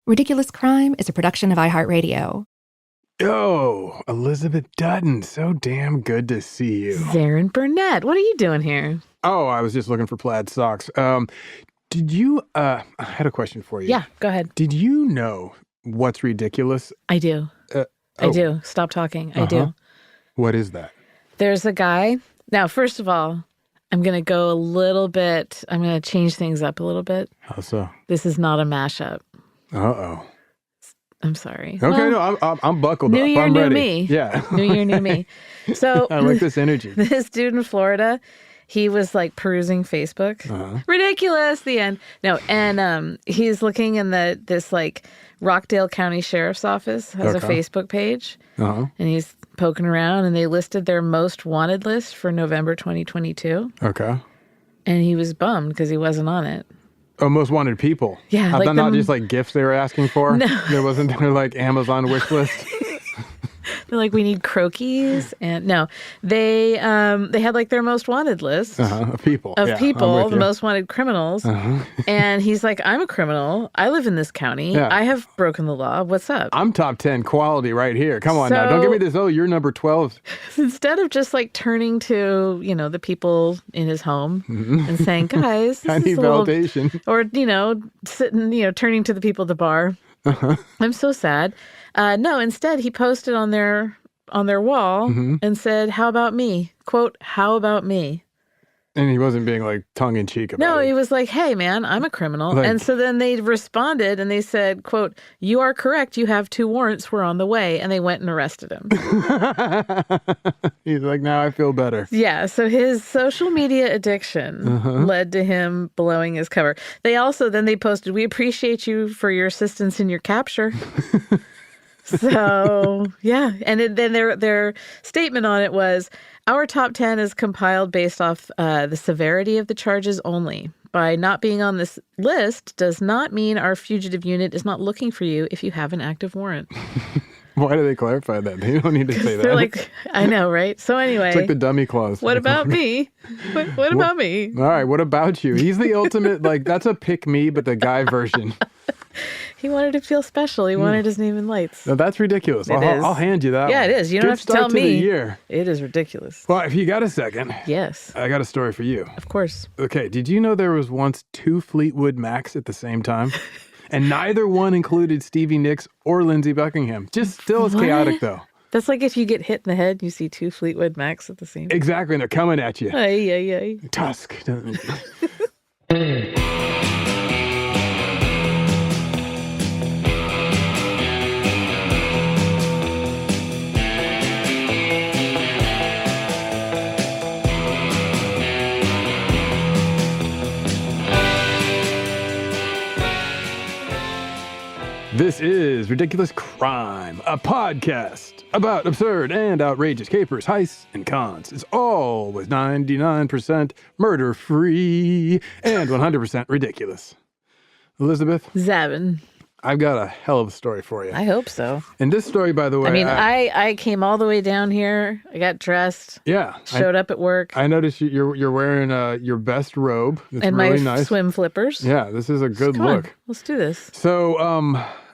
Ridiculous Crime is a production of iHeartRadio. Oh, Elizabeth Dutton, so damn good to see you. Zaron Burnett, what are you doing here? Oh, I was just looking for plaid socks. Did you, I had a question for you. Yeah, go ahead. Did you know what's ridiculous? I do. I do. Stop talking. I do. What is that? There's a guy. Now, first of all, I'm going to go a little bit, I'm going to change things up a little bit. How so? This is not a mashup. Uh-oh. I'm sorry. Okay, no, I'm buckled New up. year, I'm new ready. me. Yeah. New year, new me. So I like this energy. This dude in Florida, he was like perusing Facebook. Ridiculous, the end. No, and he's looking in this like Rockdale County Sheriff's Office has a Facebook page. And he's poking around, and they listed their most wanted list for November 2022. Okay. And he was bummed because he wasn't on it. Oh, most wanted people. Yeah. I thought not just like gifts they were asking for. No. There wasn't their like Amazon wish list. They're like, we need croquis. And no, they had like their most wanted list Of people. of Yeah, people, the most wanted criminals. And he's like, I'm a criminal. I live in this county. Yeah. I have broken the law. What's up? I'm top 10 quality right here. Come on now. Don't give me this, oh, you're number 12. Instead of just like turning to, the people in his home and saying, guys, I need validation. Or, sitting, turning to the people at the bar. I'm so sad. No, instead he posted on their wall and said, how about me? Quote, how about me? And he wasn't being like tongue in cheek about it. No, he was like, hey, man, I'm a criminal. And so then they responded and they said, quote, you are correct. You have 2 warrants. We're on the way. And they went and arrested him. He's like, now I feel better. Yeah. So his social media addiction led to him blowing his cover. They posted, we appreciate you for your assistance in your capture. So, yeah. And then their statement on it was, our top 10 is compiled based off the severity of the charges only. By not being on this list does not mean our fugitive unit is not looking for you if you have an active warrant. Why do they clarify that? They don't need to say that. They're like, I know, right? So anyway. It's like the dummy clause. What about me? What about me? All right, what about you? He's the ultimate, like, that's a pick me, but the guy version. He wanted to feel special. He wanted his name in lights. No, that's ridiculous. I'll hand you that Yeah, one. it is. You don't Good have to tell start me. To the year. It is ridiculous. Well, if you got a second. Yes. I got a story for you. Of course. Okay, did you know there was once 2 Fleetwood Macs at the same time? And neither one included Stevie Nicks or Lindsey Buckingham. Just still as chaotic, though. That's like if you get hit in the head, you see 2 Fleetwood Macs at the same time. Exactly, and they're coming at you. Ay, ay, ay. Tusk. This is Ridiculous Crime, a podcast about absurd and outrageous capers, heists, and cons. It's always 99% murder-free and 100% ridiculous. Elizabeth? Zavin. I've got a hell of a story for you. I hope so. And this story, by the way... I mean, I came all the way down here. I got dressed. Yeah. Showed up at work. I noticed you're wearing your best robe. It's and really my nice. Swim flippers. Yeah, this is a good Come look. on, let's do this. So,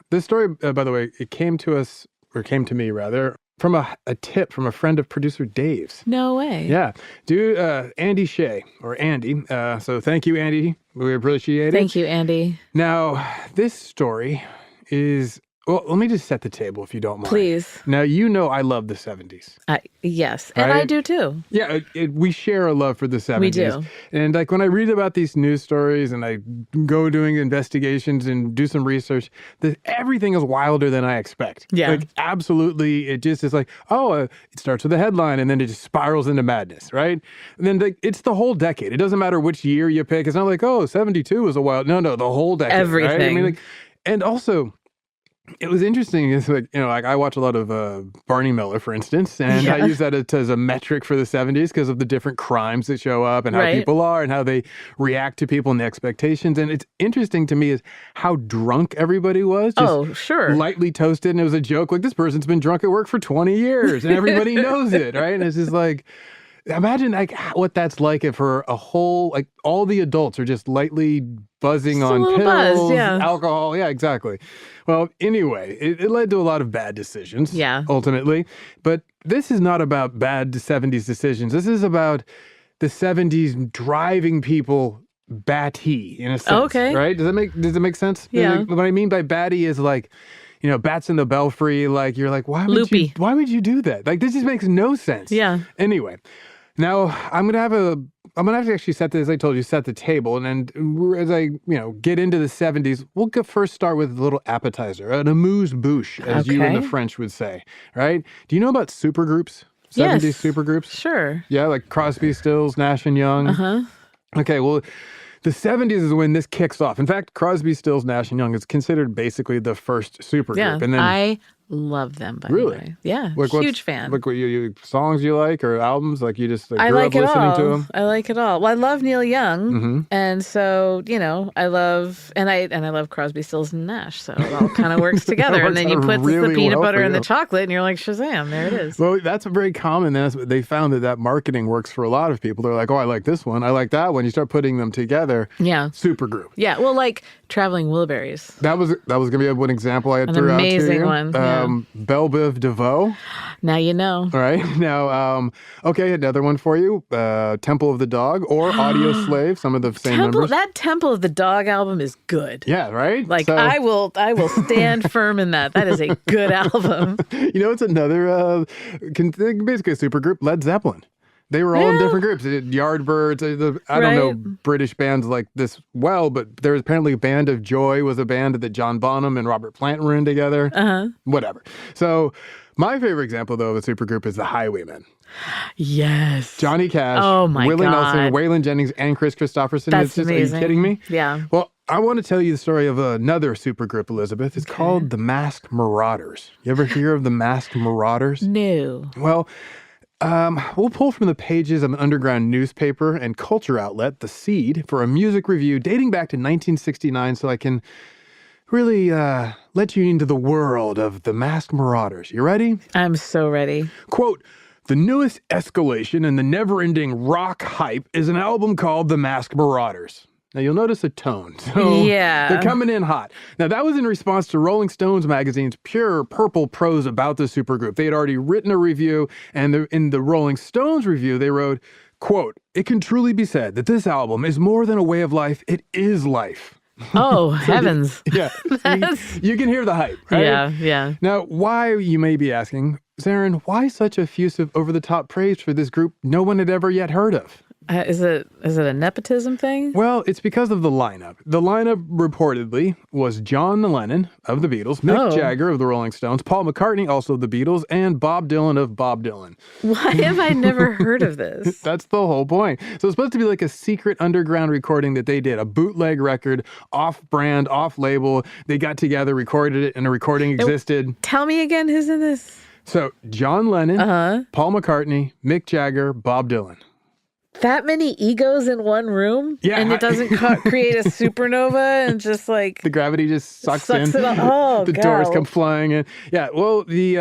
this story, by the way, it came to me, from a tip from a friend of producer Dave's. No way. Yeah. Dude, Andy Shea, or Andy. So thank you, Andy. We appreciate it. Thank you, Andy. Now, this story is... Well, let me just set the table, if you don't mind. Please. Now, I love the 70s. Yes, and right? I do too. Yeah, we share a love for the 70s. We do. And like when I read about these news stories and I go doing investigations and do some research, everything is wilder than I expect. Yeah. Like absolutely, it just is like, it starts with a headline and then it just spirals into madness, right? And then it's the whole decade. It doesn't matter which year you pick. It's not like, 72 was a wild. No, the whole decade. Everything. Right? I mean, and also... It was interesting. It's like, I watch a lot of Barney Miller, for instance, and I use that as a metric for the 70s because of the different crimes that show up and how people are and how they react to people and the expectations. And it's interesting to me is how drunk everybody was. Just sure. Lightly toasted. And it was a joke like, this person's been drunk at work for 20 years and everybody knows it, right? And it's just like... Imagine like what that's like if for a whole, like all the adults are just lightly buzzing just on pills, yeah. alcohol. Yeah, exactly. Well, anyway, it led to a lot of bad decisions. Yeah. Ultimately, but this is not about bad 70s decisions. This is about the 70s driving people batty in a sense. Okay. Right? Does it make sense? Yeah. What I mean by batty is like, bats in the belfry. Like you're like, why would you do that? Like this just makes no sense. Yeah. Anyway, now I'm gonna have to actually set the, as I told you, set the table, and then as I get into the 70s, we'll first start with a little appetizer, an amuse-bouche, as you and the French would say. Right? Do you know about supergroups? 70s supergroups? Sure. Yeah, like Crosby, Stills, Nash and Young. Uh-huh. Okay, well, the 70s is when this kicks off. In fact, Crosby, Stills, Nash and Young is considered basically the first supergroup. Yeah, And then, I love them, by the way. Yeah, huge fan. Like what you songs you like or albums? Like you just I grew like up it listening all. to them? I like it all. Well, I love Neil Young, and so I love and I love Crosby, Stills, and Nash. So it all kind of works together. And then you put really the peanut well butter for and you. the chocolate, and you're like, Shazam! There it is. Well, that's very common. They found that marketing works for a lot of people. They're like, oh, I like this one. I like that one. You start putting them together. Yeah. Supergroup. Yeah. Well, like Traveling Wilburys. That was going to be one example I had threw out to you. Amazing one. Yeah. Belle Biv DeVoe. Now you know. All right. Now, okay, another one for you. Temple of the Dog or Audio Slave, some of the same members. That Temple of the Dog album is good. Yeah, right? Like, I will stand firm in that. That is a good album. It's another, basically a supergroup, Led Zeppelin. They were all in different groups. Yardbirds. I don't know British bands like this well, but there was apparently a Band of Joy was a band that John Bonham and Robert Plant were in together. Uh-huh. Whatever. So my favorite example, though, of a supergroup is the Highwaymen. Yes. Johnny Cash, Willie Nelson, Waylon Jennings, and Chris Christopherson. That's amazing. Are you kidding me? Yeah. Well, I want to tell you the story of another supergroup, Elizabeth. It's called the Masked Marauders. You ever hear of the Masked Marauders? No. Well, we'll pull from the pages of an underground newspaper and culture outlet, The Seed, for a music review dating back to 1969 so I can really let you into the world of the Masked Marauders. You ready? I'm so ready. Quote, the newest escalation in the never-ending rock hype is an album called The Masked Marauders. Now, you'll notice a tone. So they're coming in hot. Now, that was in response to Rolling Stones magazine's pure purple prose about the supergroup. They had already written a review, and in the Rolling Stones review, they wrote, quote, it can truly be said that this album is more than a way of life. It is life. Oh, heavens. Yeah. You can hear the hype, right? Yeah. Now, why, you may be asking, Zaron, why such effusive, over-the-top praise for this group no one had ever yet heard of? Is it a nepotism thing? Well, it's because of the lineup. The lineup reportedly was John Lennon of the Beatles, Mick Jagger of the Rolling Stones, Paul McCartney, also of the Beatles, and Bob Dylan of Bob Dylan. Why have I never heard of this? That's the whole point. So it's supposed to be like a secret underground recording that they did, a bootleg record, off-brand, off-label. They got together, recorded it, and a recording existed. Tell me again who's in this. So John Lennon, Paul McCartney, Mick Jagger, Bob Dylan. That many egos in one room? Yeah. And it doesn't create a supernova and just like... The gravity just sucks in. It all. Oh, the doors come flying in. Yeah, well, the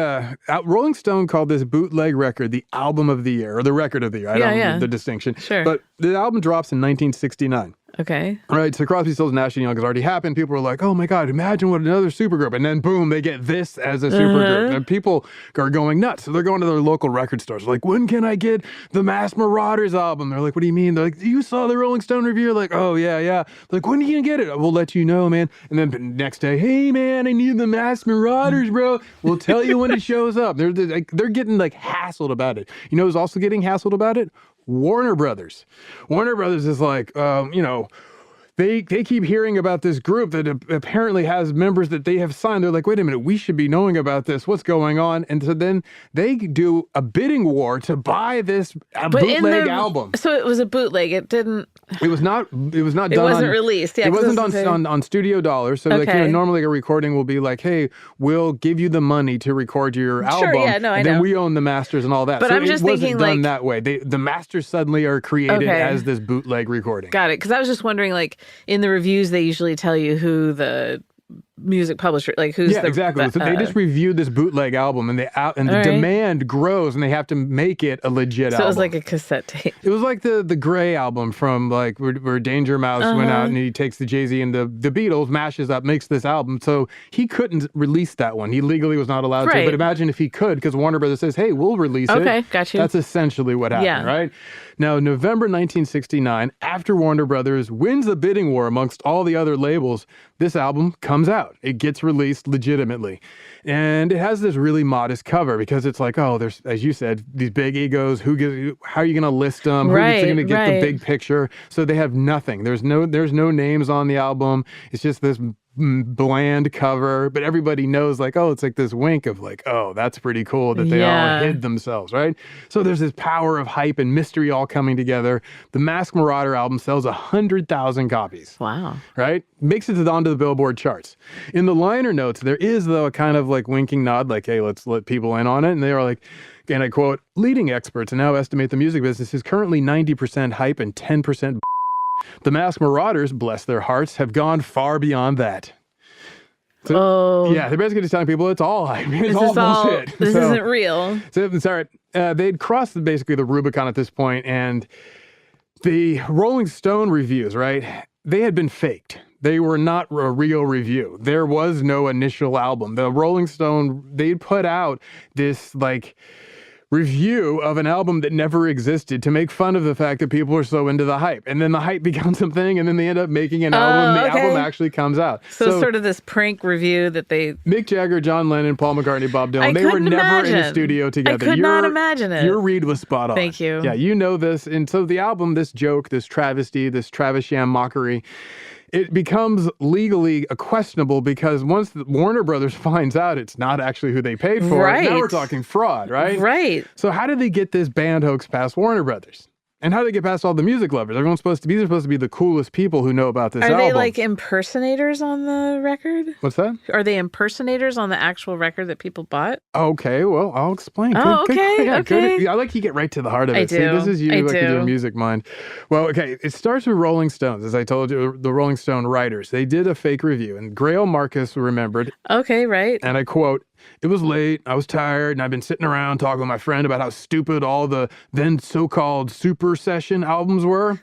Rolling Stone called this bootleg record the album of the year, or the record of the year. I don't know the distinction. Sure. But the album drops in 1969. Okay. All right, so Crosby, Stills, Nash and Young has already happened. People were like, oh my God, imagine what another supergroup. And then boom, they get this as a supergroup. And people are going nuts. So they're going to their local record stores. They're like, when can I get the Masked Marauders album? They're like, what do you mean? They're like, you saw the Rolling Stone review? They're like, oh yeah. They're like, when are you going to get it? We'll let you know, man. And then the next day, hey man, I need the Masked Marauders, bro. We'll tell you when it shows up. They're getting like hassled about it. You know who's also getting hassled about it? Warner Brothers. Warner Brothers is like, They keep hearing about this group that apparently has members that they have signed. They're like, wait a minute, we should be knowing about this. What's going on? And so then they do a bidding war to buy this bootleg album. So it was a bootleg. It didn't... It was not done. It wasn't released. Yeah, it wasn't on studio dollars. So normally a recording will be like, hey, we'll give you the money to record your album. Sure, yeah, no, I know. And then we own the masters and all that. But so I'm just it wasn't thinking done that way. The masters suddenly are created as this bootleg recording. Got it. Because I was just wondering, like, in the reviews, they usually tell you who the music publisher? Like, who's the... exactly. So they just reviewed this bootleg album, and the demand grows, and they have to make it a legit album. So it was like a cassette tape. It was like the Grey album from like where Danger Mouse went out and he takes the Jay-Z and the Beatles, mashes up, makes this album. So he couldn't release that one. He legally was not allowed to. But imagine if he could, because Warner Brothers says, hey, we'll release it. Okay, got you. That's essentially what happened, right? Now, November 1969, after Warner Brothers wins the bidding war amongst all the other labels, this album comes out. It gets released legitimately. And it has this really modest cover because it's like, oh, there's, as you said, these big egos. How are you going to list them? Who's going to get the big picture? So they have nothing. There's no names on the album. It's just this bland cover, but everybody knows like, oh, it's like this wink of like, oh, that's pretty cool that they all hid themselves, right? So there's this power of hype and mystery all coming together. The Masked Marauder album sells 100,000 copies. Wow. Right? Makes it onto the Billboard charts. In the liner notes, there is, though, a kind of like winking nod, like, hey, let's let people in on it. And they are like, and I quote, leading experts now estimate the music business is currently 90% hype and 10% The Masked Marauders, bless their hearts, have gone far beyond that. So, yeah, they're basically just telling people it's all hype. It's all bullshit. This isn't real. So it's all right. They'd crossed basically the Rubicon at this point, and the Rolling Stone reviews, right? They had been faked. They were not a real review. There was no initial album. The Rolling Stone, they'd put out this like review of an album that never existed to make fun of the fact that people are so into the hype. And then the hype becomes something, and then they end up making an album. The album actually comes out. So it's sort of this prank review that they... Mick Jagger, John Lennon, Paul McCartney, Bob Dylan, they were never in a studio together. I could not imagine it. Your read was spot on. Thank you. Yeah, you know this. And so the album, this joke, this travesty, this Travis-sham mockery, it becomes legally questionable because once Warner Brothers finds out it's not actually who they paid for, now we're talking fraud, right? Right. So how did they get this band hoax past Warner Brothers? And how did they get past all the music lovers? These are supposed to be the coolest people who know about this album. Are they like impersonators on the record? What's that? Are they impersonators on the actual record that people bought? Okay, well, I'll explain. Okay. I like you get right to the heart of it. See, this is you with your music mind. Well, okay, it starts with Rolling Stones. As I told you, the Rolling Stone writers, they did a fake review, and Grail Marcus remembered. Okay, right. And I quote, "It was late, I was tired, and I've been sitting around talking with my friend about how stupid all the then so-called super session albums were."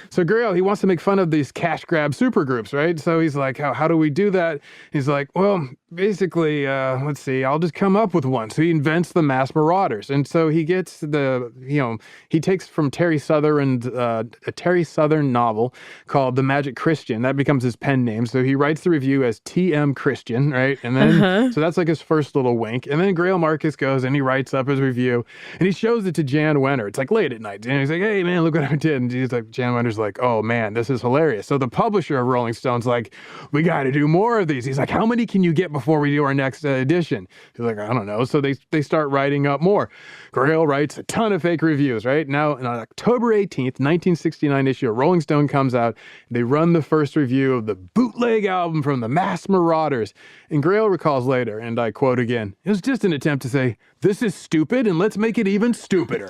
So Grail, he wants to make fun of these cash grab super groups, right? So he's like, how do we do that? He's like, well, basically, let's see, I'll just come up with one. So he invents the Masked Marauders. And so he gets he takes from Terry Southern, a Terry Southern novel called The Magic Christian. That becomes his pen name. So he writes the review as T.M. Christian, right? And then, so that's like his first little wink. And then Grail Marcus goes and he writes up his review and he shows it to Jan Wenner. It's like late at night. And he's like, hey, man, look what I did. And he's like, Jan Wenner's like, oh, man, this is hilarious. So the publisher of Rolling Stone's like, we got to do more of these. He's like, how many can you get before we do our next edition? He's like, I don't know. So they start writing up more. Grail writes a ton of fake reviews, right? Now, on October 18th, 1969 issue of Rolling Stone comes out. They run the first review of the bootleg album from the Masked Marauders. And Grail recalls later, and I quote again, it was just an attempt to say, this is stupid, and let's make it even stupider.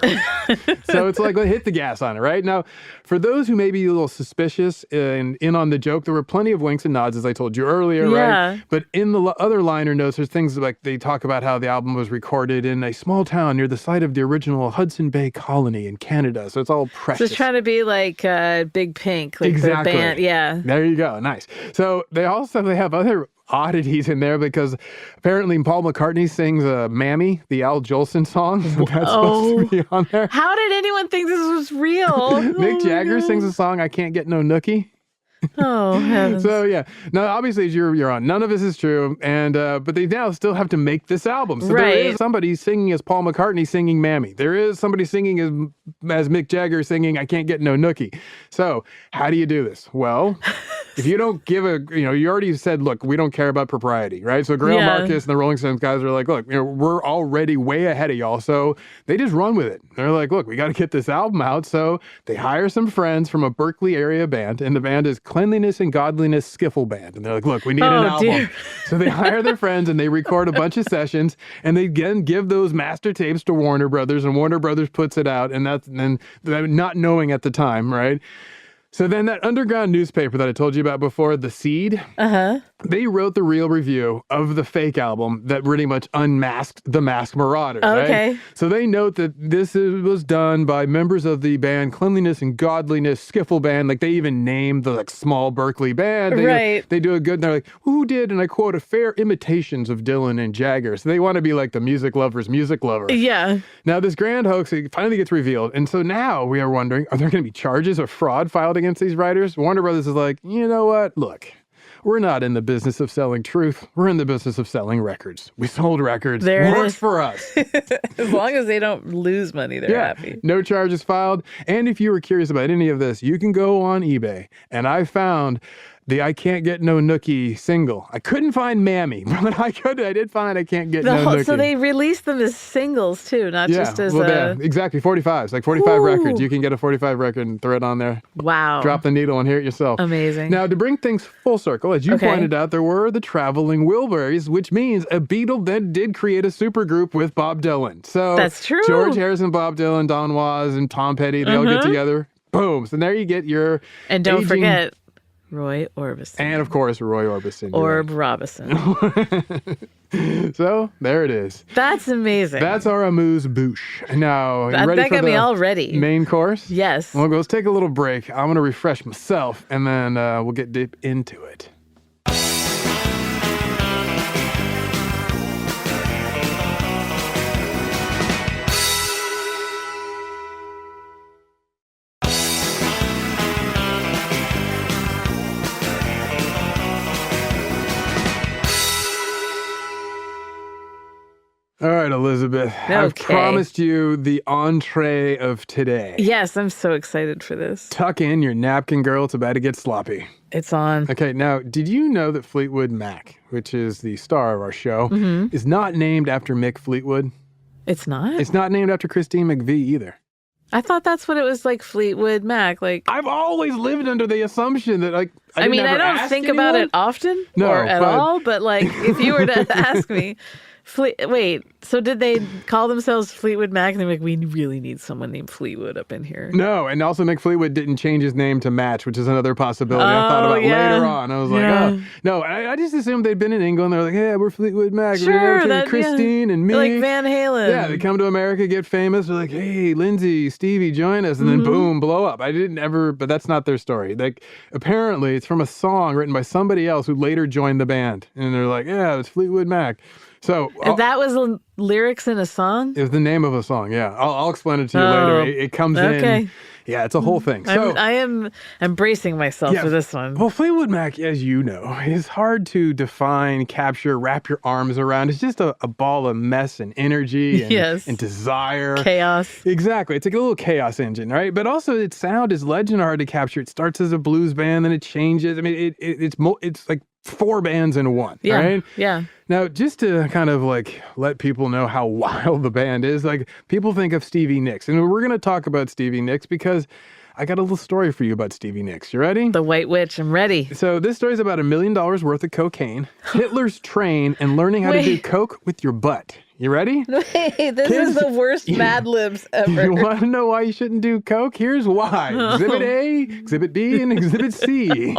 So it's like, hit the gas on it, right? Now, for those who may be a little suspicious and in on the joke, there were plenty of winks and nods, as I told you earlier, right? But in the other liner notes, there's things like they talk about how the album was recorded in a small town near the site of the original Hudson Bay colony in Canada. So it's all precious. So it's trying to be like Big Pink, like the band. Yeah. There you go. Nice. So they have other oddities in there because apparently Paul McCartney sings Mammy, the Al Jolson song. So that's supposed to be on there. How did anyone think this was real? Mick Jagger sings a song, I Can't Get No Nookie. Oh, heavens. So yeah, now obviously as you're on, none of this is true, and but they now still have to make this album. So there is somebody singing as Paul McCartney singing Mammy. There is somebody singing as Mick Jagger singing I Can't Get No Nookie. So how do you do this? Well, if you don't give you already said, look, we don't care about propriety, right? So Grail Marcus and the Rolling Stones guys are like, look, we're already way ahead of y'all, so they just run with it. They're like, look, we got to get this album out. So they hire some friends from a Berkeley area band, and the band is Cleanliness and Godliness Skiffle Band. And they're like, look, we need an album. Dear. So they hire their friends and they record a bunch of sessions and they again give those master tapes to Warner Brothers, and Warner Brothers puts it out, and then not knowing at the time, right? So then that underground newspaper that I told you about before, The Seed, they wrote the real review of the fake album that pretty much unmasked the Masked Marauders. Okay. Right? So they note that this was done by members of the band Cleanliness and Godliness Skiffle Band. Like they even named the like small Berkeley band. They do a good, and they're like, who did, and I quote, a fair imitations of Dylan and Jagger. So they want to be like the music lover. Yeah. Now this grand hoax finally gets revealed. And so now we are wondering, are there going to be charges of fraud filed against these writers? Warner Brothers is like, you know what? Look. We're not in the business of selling truth. We're in the business of selling records. We sold records. Works for us. As long as they don't lose money, they're happy. No charges filed. And if you were curious about any of this, you can go on eBay. And I found the I Can't Get No Nookie single. I couldn't find Mammy, but I did find I Can't Get No Nookie. So they released them as singles too, not just as exactly, 45s, like 45 records. You can get a 45 record and throw it on there. Wow. Drop the needle and hear it yourself. Amazing. Now, to bring things full circle, as you pointed out, there were the Traveling Wilburys, which means a Beatle then did create a supergroup with Bob Dylan. So that's true. George Harrison, Bob Dylan, Don Was, and Tom Petty, they all get together. Boom. So there you get your And don't forget Roy Orbison. And, of course, Roy Orbison. Orb Robison. So, there it is. That's amazing. That's our amuse-bouche. Now, you ready that for got me all ready. Main course? Yes. Well, let's take a little break. I'm going to refresh myself, and then we'll get deep into it. All right, Elizabeth. Okay. I've promised you the entree of today. Yes, I'm so excited for this. Tuck in your napkin, girl. It's about to get sloppy. It's on. Okay, now, did you know that Fleetwood Mac, which is the star of our show, is not named after Mick Fleetwood? It's not? It's not named after Christine McVie either. I thought that's what it was, like Fleetwood Mac. Like I've always lived under the assumption that, like, I don't think about it often or at all, but like if you were to ask me, wait, so did they call themselves Fleetwood Mac? And they're like, we really need someone named Fleetwood up in here. No, and also Mick Fleetwood didn't change his name to match, which is another possibility I thought about later on. I was like, oh. No, I just assumed they'd been in England. They're like, yeah, we're Fleetwood Mac. Sure, we're Christine and me. Like Van Halen. Yeah, they come to America, get famous. They're like, hey, Lindsay, Stevie, join us. And then boom, blow up. But that's not their story. Like, apparently, it's from a song written by somebody else who later joined the band. And they're like, yeah, it's Fleetwood Mac. So that was lyrics in a song? It was the name of a song, yeah. I'll explain it to you later. It comes in. Yeah, it's a whole thing. So I am embracing myself for this one. Well, Fleetwood Mac, as you know, is hard to define, capture, wrap your arms around. It's just a ball of mess and energy and desire. Chaos. Exactly. It's like a little chaos engine, right? But also its sound is legend hard to capture. It starts as a blues band, then it changes. I mean, it's like 4 bands in one, right? Yeah. Now, just to kind of like let people know how wild the band is, like people think of Stevie Nicks, and we're going to talk about Stevie Nicks because I got a little story for you about Stevie Nicks. You ready? The White Witch. I'm ready. So this story is about $1 million worth of cocaine, Hitler's train, and learning how to do coke with your butt. You ready? Wait, this is the worst Mad Libs ever. You want to know why you shouldn't do coke? Here's why. Exhibit A, Exhibit B, and Exhibit C.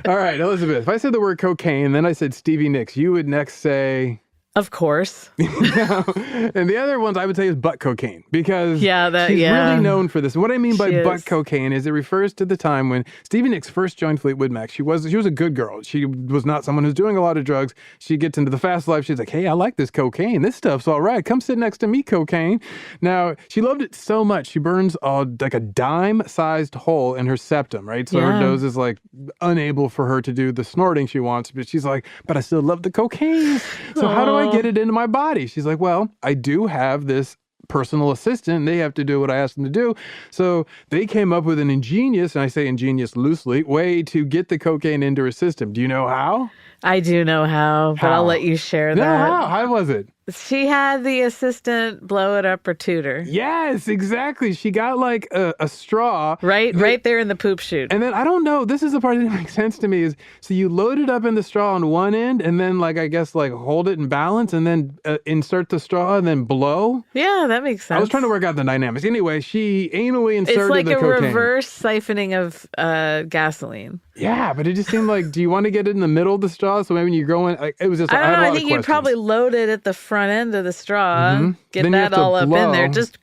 All right, Elizabeth, if I said the word cocaine, then I said Stevie Nicks, you would next say... Of course. And the other ones I would say is butt cocaine because she's really known for this. What I mean by butt cocaine is it refers to the time when Stevie Nicks first joined Fleetwood Mac. She was a good girl. She was not someone who's doing a lot of drugs. She gets into the fast life. She's like, hey, I like this cocaine. This stuff's all right. Come sit next to me, cocaine. Now, she loved it so much. She burns like a dime-sized hole in her septum, right? So her nose is like unable for her to do the snorting she wants. But she's like, but I still love the cocaine. So how do I get it into my body? She's like, well, I do have this personal assistant. They have to do what I ask them to do. So they came up with an ingenious, and I say ingenious loosely, way to get the cocaine into her system. Do you know how? I do know how, but I'll let you share that. How was it? She had the assistant blow it up her tutor. Yes, exactly. She got like a straw. Right there in the poop chute. And then, I don't know, this is the part that didn't make sense to me, is so you load it up in the straw on one end and then like, I guess like hold it in balance and then insert the straw and then blow. Yeah, that makes sense. I was trying to work out the dynamics. Anyway, she anally inserted the cocaine. It's like a reverse siphoning of gasoline. Yeah, but it just seemed like, do you want to get it in the middle of the straw? So maybe when you're going, like, it was just, I don't know. I think you'd probably load it at the front end of the straw, get then that all up blow. in there. Just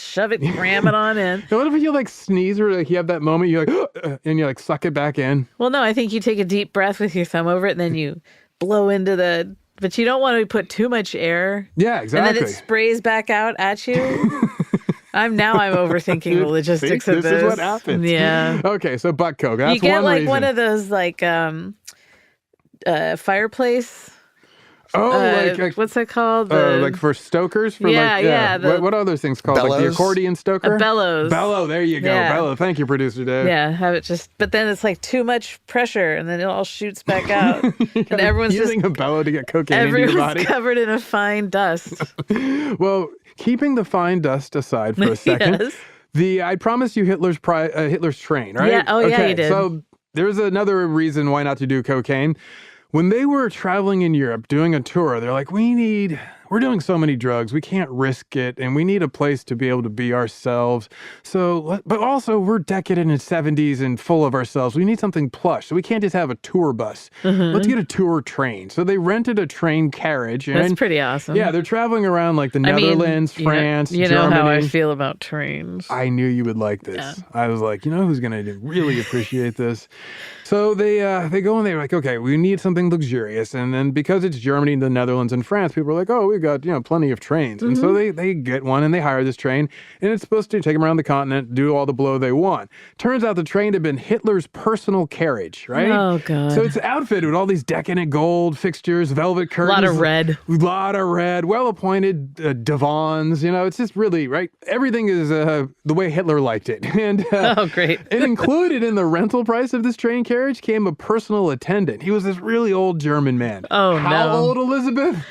shove it, cram it on in. What if you like sneeze or like you have that moment, you're like, and you like suck it back in? Well, no, I think you take a deep breath with your thumb over it and then you blow into but you don't want to put too much air. Yeah, exactly. And then it sprays back out at you. I'm overthinking the logistics of this. This is what happens. Yeah. Okay, so butt coke. That's you get one like reason. one of those like fireplace. Oh, like what's that called? Like for stokers? What are those things called? Bellows? Like the accordion stoker? A bellows. Bellow, there you go. Yeah. Bellow. Thank you, producer Dave. Yeah, have it but then it's like too much pressure and then it all shoots back out. And everyone's using a bellow to get cocaine into your body. Everyone's covered in a fine dust. Well, keeping the fine dust aside for a second, Yes. I promised you Hitler's train, right? Yeah, yeah, you did. So there's another reason why not to do cocaine. When they were traveling in Europe doing a tour, they're like, we're doing so many drugs, we can't risk it, and we need a place to be able to be ourselves. So, but also we're decadent in the 70s and full of ourselves. We need something plush, so we can't just have a tour bus. Let's get a tour train. So they rented a train carriage. That's pretty awesome. Yeah, they're traveling around like the Netherlands, France, you Germany. know how I feel about trains. I knew you would like this. Yeah. I was like, who's going to really appreciate this? So they go and they're like, okay, we need something luxurious. And then because it's Germany, the Netherlands, and France, people are like, oh, we've got, plenty of trains. And so they get one and they hire this train. And it's supposed to take them around the continent, do all the blow they want. Turns out the train had been Hitler's personal carriage, right? Oh, God. So it's outfitted with all these decadent gold fixtures, velvet curtains. A lot of red. Well-appointed divans. It's just really, right? Everything is the way Hitler liked it. And oh, great. And included in the rental price of this train carriage came a personal attendant. He was this really old German man. Oh, How no. old, Elizabeth?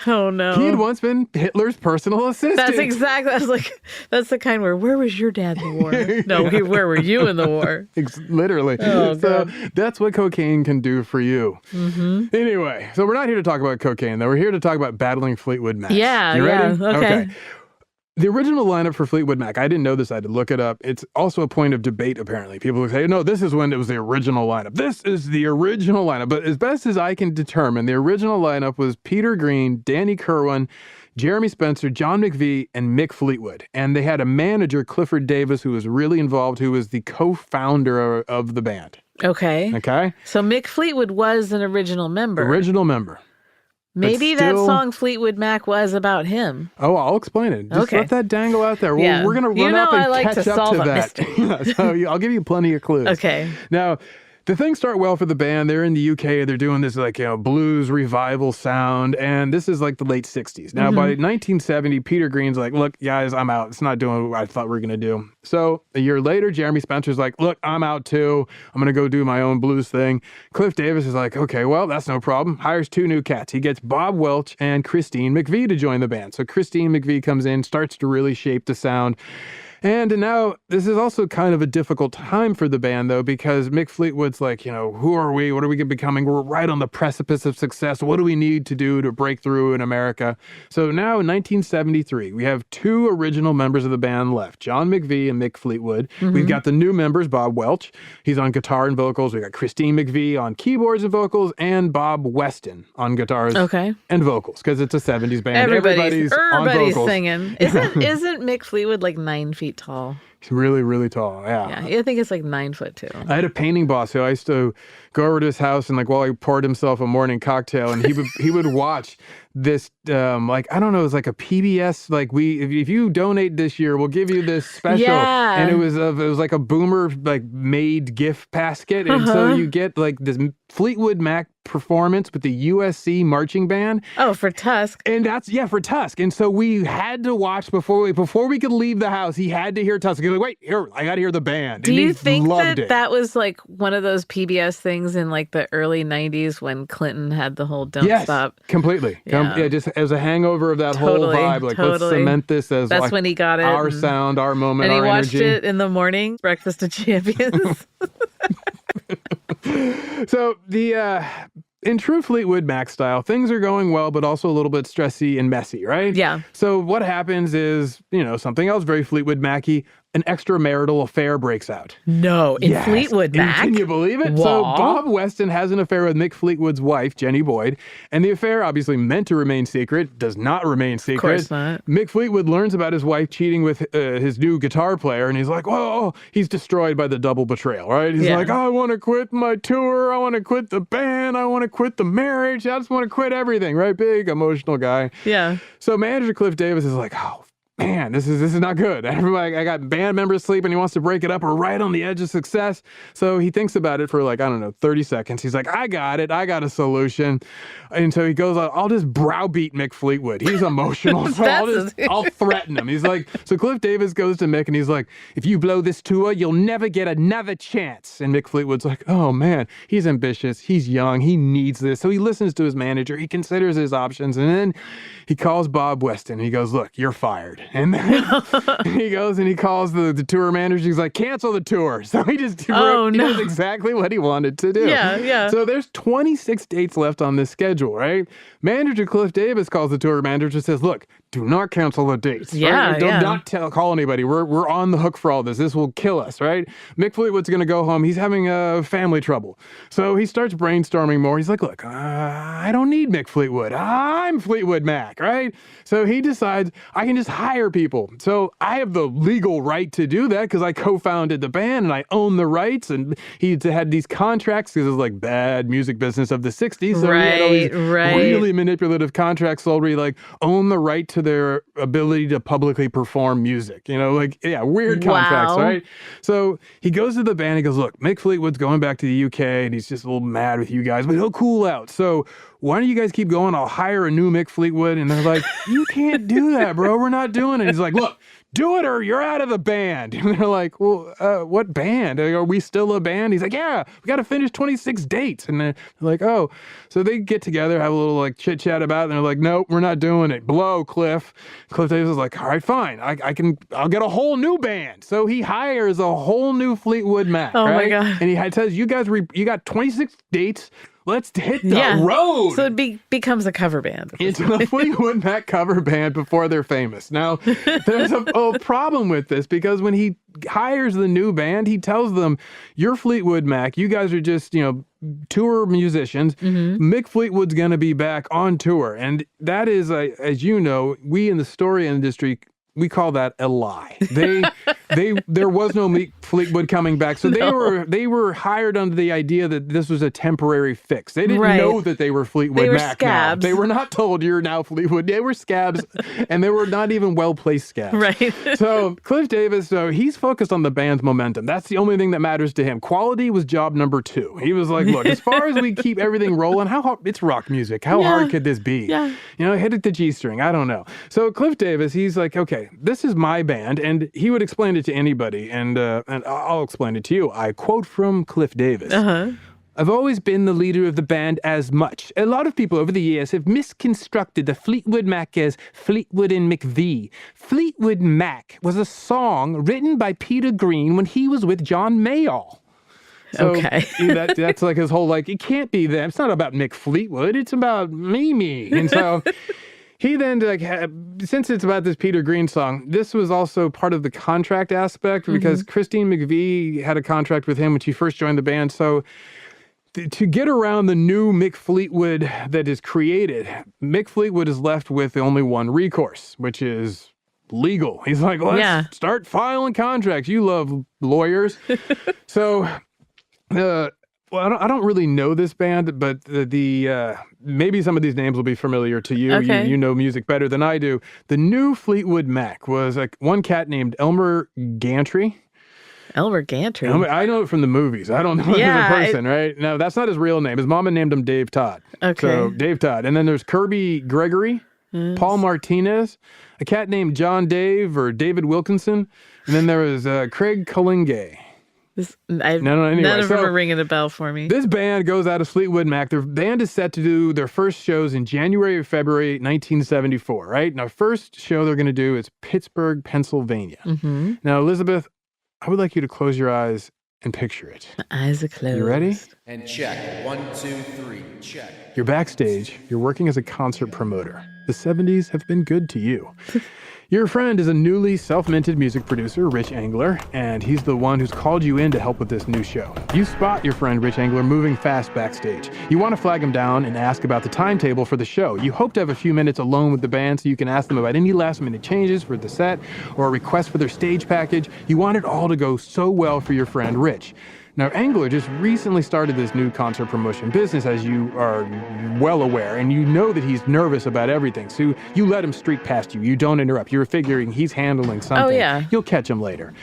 Oh, no. He had once been Hitler's personal assistant. That's exactly. I was like, that's the kind where was your dad in the war? No, where were you in the war? Literally. Oh, so God. that's what cocaine can do for you. Anyway, so we're not here to talk about cocaine, though. We're here to talk about Battling Fleetwood Macs. Yeah, You ready? yeah. Okay. The original lineup for Fleetwood Mac, I didn't know this, I had to look it up. It's also a point of debate, apparently. People will say, no, this is when it was the original lineup. This is the original lineup. But as best as I can determine, the original lineup was Peter Green, Danny Kerwin, Jeremy Spencer, John McVie, and Mick Fleetwod. And they had a manager, Clifford Davis, who was really involved, who was the co-founder of the band. Okay. Okay? So Mick Fleetwod was an original member. Original member. Maybe that song Fleetwood Mac was about him. Oh, I'll explain it. Just let that dangle out there. Yeah. We're going to run up and catch up to that. Mystery. So I'll give you plenty of clues. Okay. Now, the things start well for the band. They're in the UK. They're doing this blues revival sound. And this is like the late 60s. Now, by 1970, Peter Green's like, look, guys, I'm out. It's not doing what I thought we were going to do. So a year later, Jeremy Spencer's like, look, I'm out too. I'm going to go do my own blues thing. Cliff Davis is like, okay, well, that's no problem. Hires two new cats. He gets Bob Welch and Christine McVie to join the band. So Christine McVie comes in, starts to really shape the sound. And now this is also kind of a difficult time for the band, though, because Mick Fleetwood's like, who are we? What are we becoming? We're right on the precipice of success. What do we need to do to break through in America? So now in 1973, we have two original members of the band left, John McVie and Mick Fleetwood. We've got the new members, Bob Welch. He's on guitar and vocals. We got Christine McVie on keyboards and vocals, and Bob Weston on guitars and vocals, because it's a 70s band. Everybody's on vocals. Singing. Isn't Mick Fleetwood like 9 feet tall? He's really, really tall. Yeah. I think it's like 9 foot too. I had a painting boss who I used to go over to his house and while he poured himself a morning cocktail, and he would watch this I don't know, it was like a PBS, like if you donate this year, we'll give you this special. Yeah. And it was like a Boomer made gift basket, and so you get like this Fleetwood Mac performance with the USC marching band. Oh, for Tusk. And that's for Tusk. And so we had to watch before we could leave the house. He had to hear Tusk. He's like, wait, here, I got to hear the band. Do you think that was like one of those PBS things in like the early 90s when Clinton had the whole don't stop? Completely. Yeah. Just as a hangover of that whole vibe. Like, let's cement this as that's like when he got it. Our sound, our moment, our energy. And he watched it in the morning, Breakfast of Champions. So in true Fleetwood Mac style, things are going well, but also a little bit stressy and messy, right? Yeah. So what happens is, something else very Fleetwood Mac-y, an extramarital affair breaks out. No, in Fleetwood Mac? Can you believe it? Whoa. So Bob Weston has an affair with Mick Fleetwood's wife, Jenny Boyd, and the affair, obviously meant to remain secret, does not remain secret. Of course not. Mick Fleetwood learns about his wife cheating with his new guitar player, and he's like, whoa, he's destroyed by the double betrayal, right? He's like, I want to quit my tour, I want to quit the band, I want to quit the marriage, I just want to quit everything, right? Big emotional guy. Yeah. So manager Cliff Davis is like, oh, man, this is not good. Everybody, I got band members sleeping. He wants to break it up. We're right on the edge of success. So he thinks about it for 30 seconds. He's like, I got it. I got a solution. And so he goes, I'll just browbeat Mick Fleetwood. He's emotional. So I'll threaten him. He's like, so Cliff Davis goes to Mick and he's like, if you blow this tour, you'll never get another chance. And Mick Fleetwood's like, oh man, he's ambitious. He's young. He needs this. So he listens to his manager. He considers his options. And then he calls Bob Weston. He goes, look, you're fired. And then he goes and he calls the tour manager. He's like, cancel the tour. So he just he does exactly what he wanted to do. Yeah. So there's 26 dates left on this schedule, right? Manager Cliff Davis calls the tour manager and says, look, do not cancel the dates. Yeah, right? Don't call anybody. We're on the hook for all this. This will kill us, right? Mick Fleetwood's going to go home. He's having family trouble. So he starts brainstorming more. He's like, look, I don't need Mick Fleetwood. I'm Fleetwood Mac, right? So he decides I can just hire people. So I have the legal right to do that because I co-founded the band and I own the rights. And he had these contracts because it was like bad music business of the 60s. So he had all these really manipulative contracts sold where you own the right to their ability to publicly perform music. Weird contracts, right? So he goes to the band. He goes, look, Mick Fleetwood's going back to the UK and he's just a little mad with you guys, but he'll cool out. So why don't you guys keep going? I'll hire a new Mick Fleetwood. And they're like, you can't do that, bro. We're not doing it. He's like, look, do it or you're out of the band. And they're like, well, what band? Are we still a band? He's like, yeah, we got to finish 26 dates. And they're like, oh. So they get together, have a little chit chat about it. And they're like, nope, we're not doing it. Blow, Cliff. Cliff Davis is like, all right, fine. I'll get a whole new band. So he hires a whole new Fleetwood Mac. Oh right? my God. And he says, you guys, you got 26 dates. Let's hit the road. So it becomes a cover band. It's a Fleetwood Mac cover band before they're famous. Now, there's a problem with this because when he hires the new band, he tells them, you're Fleetwood Mac. You guys are just, tour musicians. Mm-hmm. Mick Fleetwood's going to be back on tour. And that is, as you know, we in the story industry, we call that a lie. There was no Mick Fleetwood coming back. So they were hired under the idea that this was a temporary fix. They didn't know that they were Fleetwood Mac. Scabs. Now. They were not told you're now Fleetwood. They were scabs, and they were not even well-placed scabs. Right. So Cliff Davis, he's focused on the band's momentum. That's the only thing that matters to him. Quality was job number 2. He was like, look, as far as we keep everything rolling, it's rock music. How hard could this be? Yeah. Hit it the G string. I don't know. So Cliff Davis, he's like, okay, this is my band, and he would explain it to anybody, and I'll explain it to you. I quote from Cliff Davis. I've always been the leader of the band as much. A lot of people over the years have misconstructed the Fleetwood Mac as Fleetwood and McVie. Fleetwood Mac was a song written by Peter Green when he was with John Mayall. So that's like his whole, it can't be them. It's not about Mick Fleetwood. It's about me. And so he then, since it's about this Peter Green song, this was also part of the contract aspect because Christine McVie had a contract with him when she first joined the band. So to get around the new Mick Fleetwood that is created, Mick Fleetwood is left with only one recourse, which is legal. He's like, let's start filing contracts. You love lawyers. So I don't really know this band, but the maybe some of these names will be familiar to you. Okay. You know music better than I do. The new Fleetwood Mac was one cat named Elmer Gantry. Elmer Gantry? I know it from the movies. I don't know him as a person, right? No, that's not his real name. His mama named him Dave Todd. Okay. So Dave Todd. And then there's Kirby Gregory. Paul Martinez, a cat named John Dave or David Wilkinson, and then there was Craig Kalinge. Anyway, none of them are ringing a bell for me. This band goes out of Fleetwood Mac. Their band is set to do their first shows in January or February 1974, right? Now, first show they're going to do is Pittsburgh, Pennsylvania. Mm-hmm. Now, Elizabeth, I would like you to close your eyes and picture it. My eyes are closed. You ready? And check. 1, 2, 3, check. You're backstage. You're working as a concert promoter. The 70s have been good to you. Your friend is a newly self-minted music producer, Rich Engler, and he's the one who's called you in to help with this new show. You spot your friend Rich Engler moving fast backstage. You want to flag him down and ask about the timetable for the show. You hope to have a few minutes alone with the band so you can ask them about any last-minute changes for the set or a request for their stage package. You want it all to go so well for your friend Rich. Now, Engler just recently started this new concert promotion business, as you are well aware, and you know that he's nervous about everything. So you let him streak past you. You don't interrupt. You're figuring he's handling something. Oh, yeah. You'll catch him later.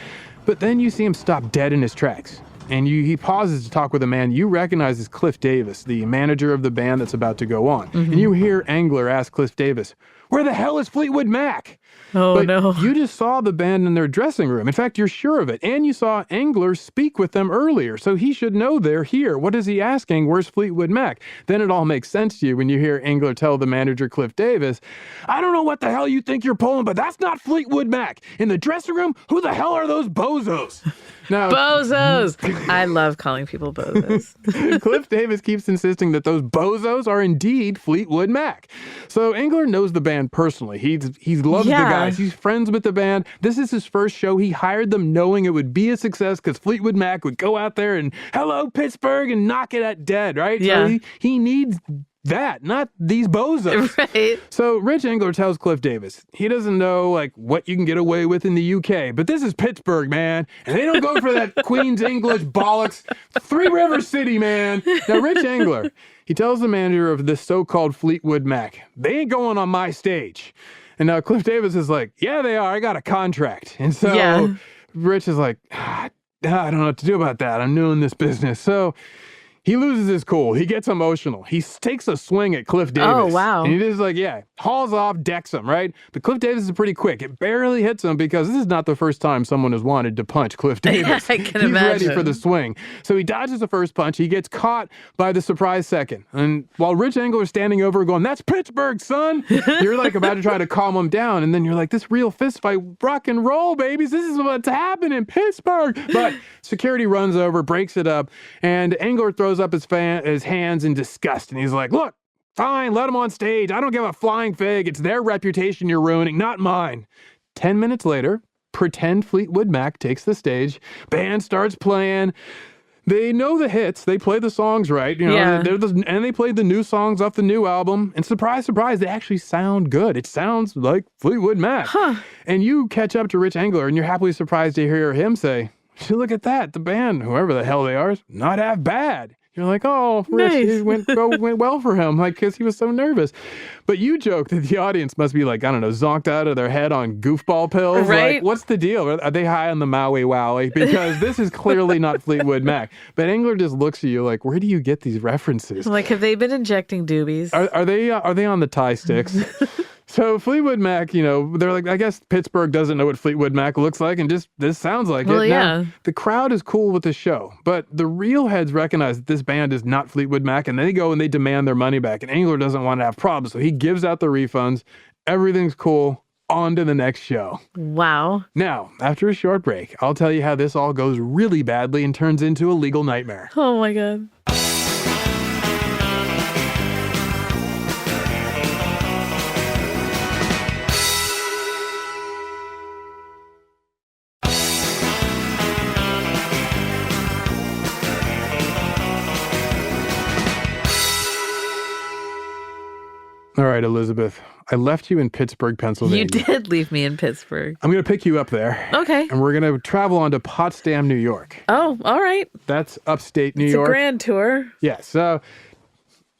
But then you see him stop dead in his tracks. And he pauses to talk with a man you recognize as Cliff Davis, the manager of the band that's about to go on. Mm-hmm. And you hear Engler ask Cliff Davis, "Where the hell is Fleetwood Mac?" Oh, but no. You just saw the band in their dressing room. In fact, you're sure of it. And you saw Engler speak with them earlier, so he should know they're here. What is he asking? Where's Fleetwood Mac? Then it all makes sense to you when you hear Engler tell the manager, Cliff Davis, "I don't know what the hell you think you're pulling, but that's not Fleetwood Mac. In the dressing room, who the hell are those bozos?" Now, bozos! I love calling people bozos. Cliff Davis keeps insisting that those bozos are indeed Fleetwood Mac. So Engler knows the band personally. He loves the guys. He's friends with the band. This is his first show. He hired them knowing it would be a success because Fleetwood Mac would go out there and hello Pittsburgh and knock it at dead, right? Yeah. So he needs that, not these bozos. Right. So Rich Engler tells Cliff Davis, he doesn't know what you can get away with in the UK, but this is Pittsburgh, man, and they don't go for that Queen's English bollocks. Three River City, man. Now Rich Engler, he tells the manager of this so-called Fleetwood Mac, they ain't going on my stage. And now Cliff Davis is like, yeah, they are. I got a contract. And so Rich is like, I don't know what to do about that. I'm new in this business. So he loses his cool. He gets emotional. He takes a swing at Cliff Davis. Oh, wow. And he just hauls off, decks him, right? But Cliff Davis is pretty quick. It barely hits him because this is not the first time someone has wanted to punch Cliff Davis. Yeah, I can He's imagine. ready for the swing. So he dodges the first punch. He gets caught by the surprise second. And while Rich Engler is standing over going, "That's Pittsburgh, son," you're about to try to calm him down. And then you're like, this real fist fight, rock and roll, babies. This is what's happening in Pittsburgh. But security runs over, breaks it up, and Engler throws up his hands in disgust. And he's like, "Look, fine, let them on stage. I don't give a flying fig. It's their reputation you're ruining, not mine." 10 minutes later, pretend Fleetwood Mac takes the stage. Band starts playing. They know the hits. They play the songs right. And they played the new songs off the new album. And surprise, surprise, they actually sound good. It sounds like Fleetwood Mac. Huh. And you catch up to Rich Engler, and you're happily surprised to hear him say, "Look at that. The band, whoever the hell they are, is not half bad." You're like, "Oh, Rich, nice. It went well for him," because he was so nervous. But you joke that the audience must be zonked out of their head on goofball pills. Right. What's the deal? Are they high on the Maui Wowie? Because this is clearly not Fleetwood Mac. But Engler just looks at you like, where do you get these references? Have they been injecting doobies? Are they on the Thai sticks? So Fleetwood Mac, they're like, I guess Pittsburgh doesn't know what Fleetwood Mac looks like, and just this sounds like it. Yeah. Now, the crowd is cool with the show, but the real heads recognize that this band is not Fleetwood Mac, and they go and they demand their money back, and Engler doesn't want to have problems, so he gives out the refunds. Everything's cool. On to the next show. Wow. Now, after a short break, I'll tell you how this all goes really badly and turns into a legal nightmare. Oh, my God. All right, Elizabeth, I left you in Pittsburgh, Pennsylvania. You did leave me in Pittsburgh. I'm going to pick you up there. Okay. And we're going to travel on to Potsdam, New York. Oh, all right. That's upstate New It's York. a grand tour. Yeah, so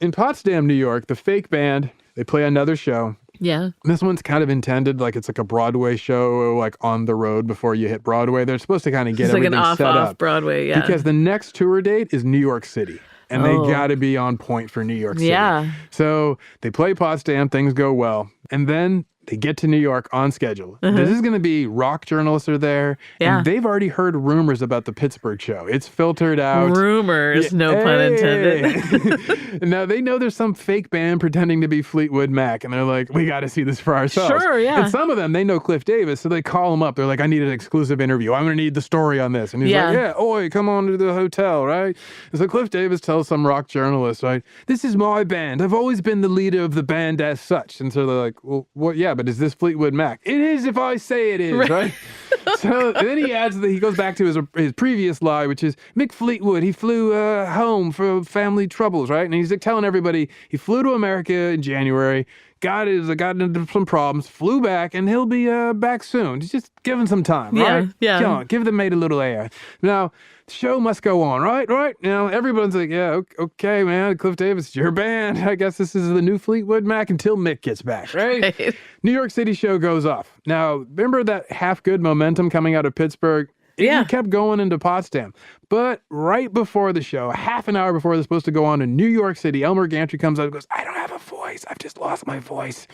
in Potsdam, New York, the fake band, they play another show. Yeah. This one's kind of intended it's like a Broadway show, on the road before you hit Broadway. They're supposed to kind of get everything set up. Off Broadway, yeah. Because the next tour date is New York City. And they got to be on point for New York City. Yeah. So they play Potsdam, things go well. And then they get to New York on schedule. This is going to be rock journalists are there. Yeah. And they've already heard rumors about the Pittsburgh show. It's filtered out. Rumors, no pun intended. Now, they know there's some fake band pretending to be Fleetwood Mac. And they're like, we got to see this for ourselves. Sure, yeah. And some of them, they know Cliff Davis. So they call him up. They're like, I need an exclusive interview. I'm going to need the story on this. And he's like, yeah, oi, come on to the hotel, right? And so Cliff Davis tells some rock journalist, right, this is my band. I've always been the leader of the band as such. And so they're like, well, what? Yeah, but is this Fleetwood Mac? It is if I say it is, right? So then he adds that he goes back to his previous lie, which is Mick Fleetwod. He flew home for family troubles, right? And he's like telling everybody he flew to America in January, got into some problems, flew back, and he'll be back soon. He's just giving some time, right? Yeah. Come on, give the mate a little air. Now, the show must go on, right? Now, everyone's like, yeah, okay, man, Cliff Davis, it's your band. I guess this is the new Fleetwood Mac until Mick gets back, right? New York City show goes off. Now, remember that half-good momentum coming out of Pittsburgh? It kept going into Potsdam. But right before the show, half an hour before they're supposed to go on in New York City, Elmer Gantry comes out and goes, I don't have a voice. I've just lost my voice.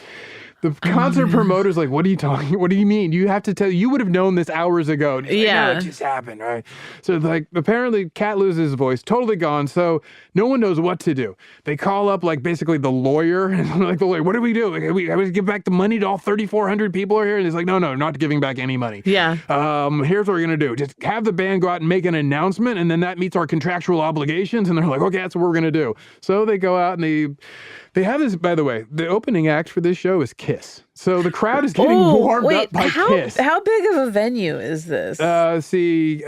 The concert promoter's like, what are you talking? What do you mean? You have to tell, you would have known this hours ago. And he's like, no, it just happened, right? So like, apparently Cat loses his voice, totally gone. So no one knows what to do. They call up like basically the lawyer and like the lawyer, what do we do? Like, I would give back the money to all 3,400 people are here. And he's like, no, not giving back any money. Yeah. Here's what we're going to do. Just have the band go out and make an announcement. And then that meets our contractual obligations. And they're like, okay, that's what we're going to do. So they go out and they have this, by the way, the opening act for this show is Kiss. So the crowd is getting warmed up by Kiss. How big of a venue is this?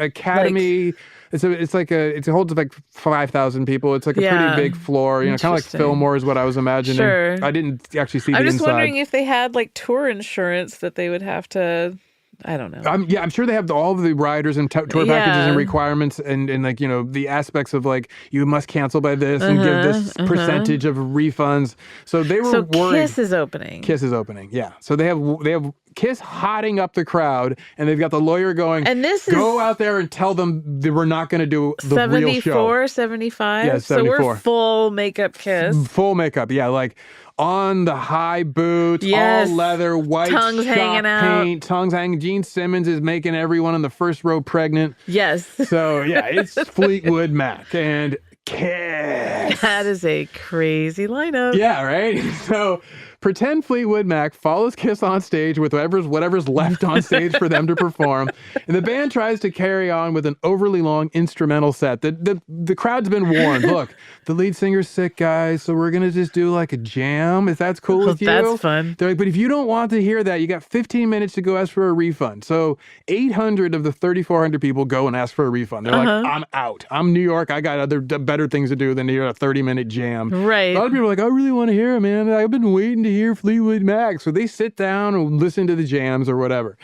Academy. It holds like 5,000 people. It's like a pretty big floor, kind of like Fillmore is what I was imagining. Sure. I didn't actually see the inside. I'm just wondering if they had like tour insurance that they would have to. I don't know. I'm sure they have all of the riders and tour packages and requirements and like, the aspects of like, you must cancel by this and give this percentage of refunds. So they were worried. Kiss is opening. Yeah. So they have Kiss hotting up the crowd and they've got the lawyer going, and this go out there and tell them that we're not going to do the real show. 75? Yeah, 74. So we're full makeup Kiss. Full makeup. Yeah. Like, on the high boots, all leather, white tongues hanging paint, tongues hanging. Gene Simmons is making everyone in the first row pregnant. Yes. So, yeah, it's Fleetwood Mac and Kiss. That is a crazy lineup. Yeah, right? So, pretend Fleetwood Mac follows Kiss on stage with whatever's left on stage for them to perform. And the band tries to carry on with an overly long instrumental set. The crowd's been warned. Look, the lead singer's sick, guys, so we're going to just do like a jam, if that's cool with you. That's fun. They're like, but if you don't want to hear that, you got 15 minutes to go ask for a refund. So 800 of the 3,400 people go and ask for a refund. They're like, I'm out. I'm New York. I got other better things to do than to hear a 30-minute jam. Right. A lot of people are like, I really want to hear it, man. I've been waiting to hear Fleetwood Mac. So they sit down and listen to the jams or whatever.